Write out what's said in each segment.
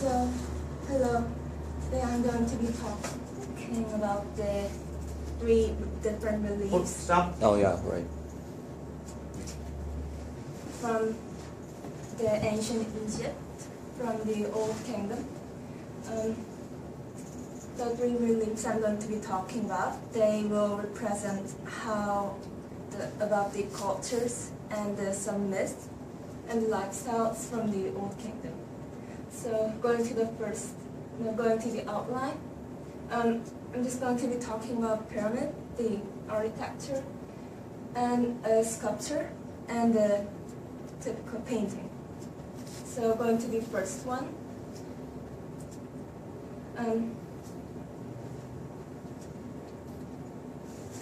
So, hello. Today I'm going to be talking about the 3 different beliefs Stop. Oh yeah, right. from the ancient Egypt, from the Old Kingdom. The 3 beliefs I'm going to be talking about, they will represent about the cultures and some myths and lifestyles from the Old Kingdom. So going to the outline, I'm just going to be talking about pyramid, the architecture, and a sculpture, and the typical painting. So going to the first one.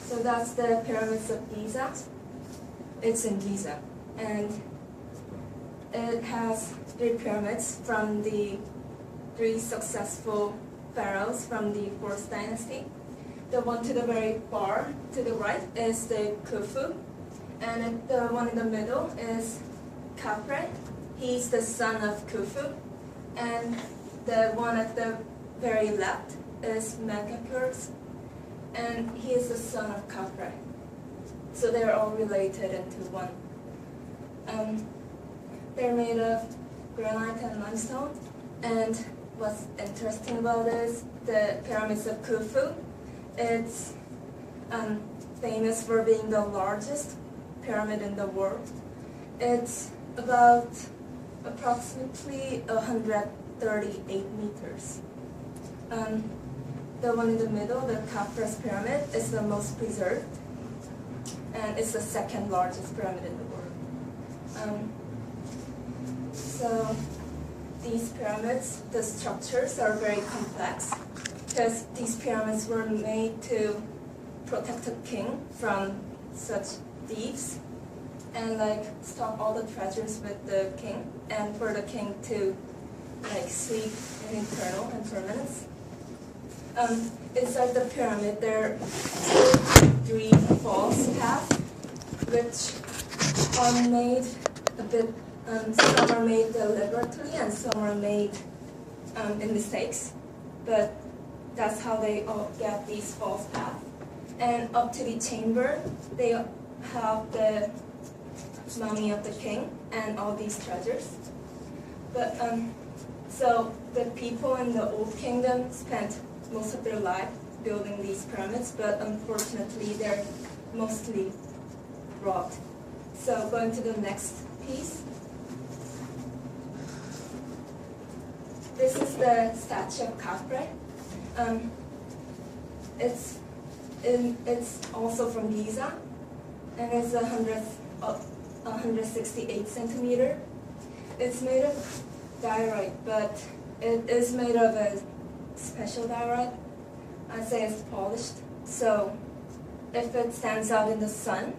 So that's the pyramids of Giza. It's in Giza, and it has 3 pyramids from the 3 successful pharaohs from the 4th dynasty. The one to the very far to the right is the Khufu, and the one in the middle is Khafre. He's the son of Khufu, and the one at the very left is Menkaure, and he is the son of Khafre. So they're all related into one. They're made of granite and limestone, and what's interesting about it is the pyramids of Khufu. It's famous for being the largest pyramid in the world. It's about approximately 138 meters. The one in the middle, the Khafre's pyramid, is the most preserved, and it's the 2nd largest pyramid in the world. So these pyramids, the structures are very complex because these pyramids were made to protect the king from such thieves and stop all the treasures with the king, and for the king to sleep in eternal and permanence. Inside the pyramid there are 3 false paths, which are made a bit. Some are made deliberately and some are made in mistakes, but that's how they all get these false paths. And up to the chamber, they have the mummy of the king and all these treasures. But so the people in the Old Kingdom spent most of their life building these pyramids, but unfortunately they're mostly rot. So going to the next piece. This is the statue of Khafre. It's also from Giza, and it's 168 centimeter. It's made of diorite, but it is made of a special diorite. I'd say it's polished, so if it stands out in the sun,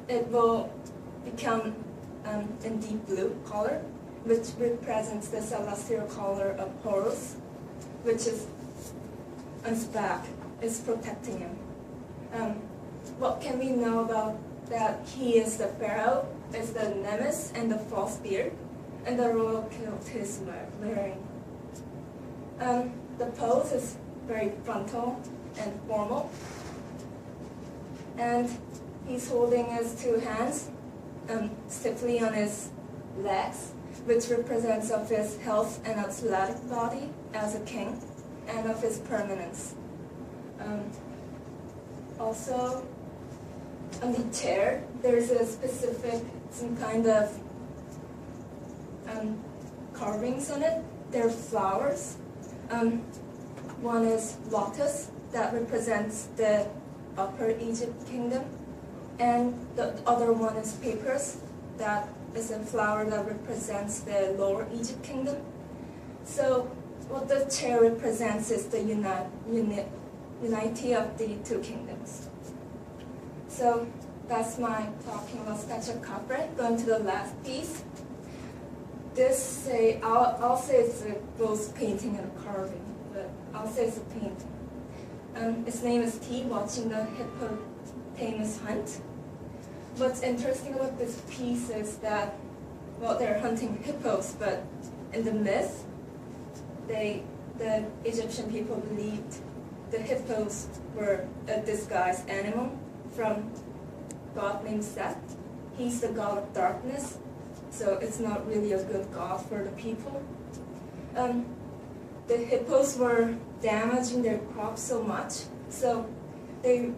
it will become in deep blue color, which represents the celestial color of Horus, which is on his back, is protecting him. What can we know about that? He is the pharaoh, is the Nemes and the false beard, and the royal kilt he's wearing. The pose is very frontal and formal, and he's holding his 2 hands stiffly on his legs, which represents of his health and athletic body as a king, and of his permanence. Also, on the chair, there's a specific, some kind of carvings on it. They're flowers. One is lotus, that represents the Upper Egypt kingdom, and the other one is papyrus, that is a flower that represents the Lower Egypt kingdom. So what the chair represents is the unity of the 2 kingdoms. So that's my talking about statue of Khafre. Going to the last piece. I'll say it's both painting and carving, but I'll say it's a painting. Its name is T, watching the hippopotamus hunt. What's interesting about this piece is that, well, they're hunting hippos, but in the myth, the Egyptian people believed the hippos were a disguised animal from God named Seth. He's the god of darkness, so it's not really a good god for the people. The hippos were damaging their crops so much, so they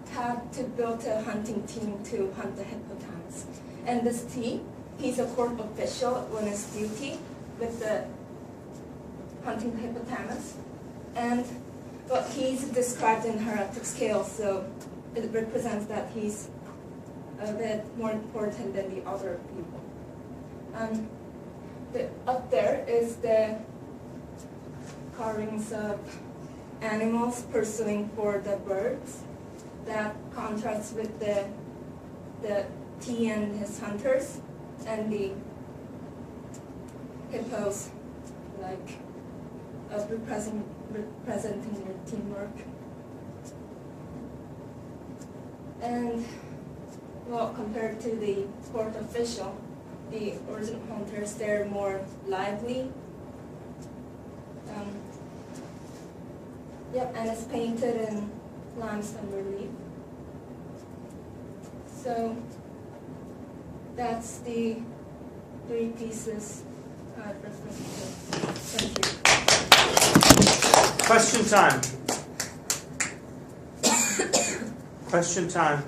had to build a hunting team to hunt the hippopotamus. And this team, he's a court official on his duty with the hunting the hippopotamus. And but he's described in hierarchical scale, so it represents that he's a bit more important than the other people. Up there is the carvings of animals pursuing for the birds. That contrasts with the T and his hunters, and the hippos, like representing their teamwork. And well, compared to the court official, the original hunters, they're more lively. Yep, and it's painted in limestone relief. So that's the 3 pieces I've represented. Thank you. Question time. Question time.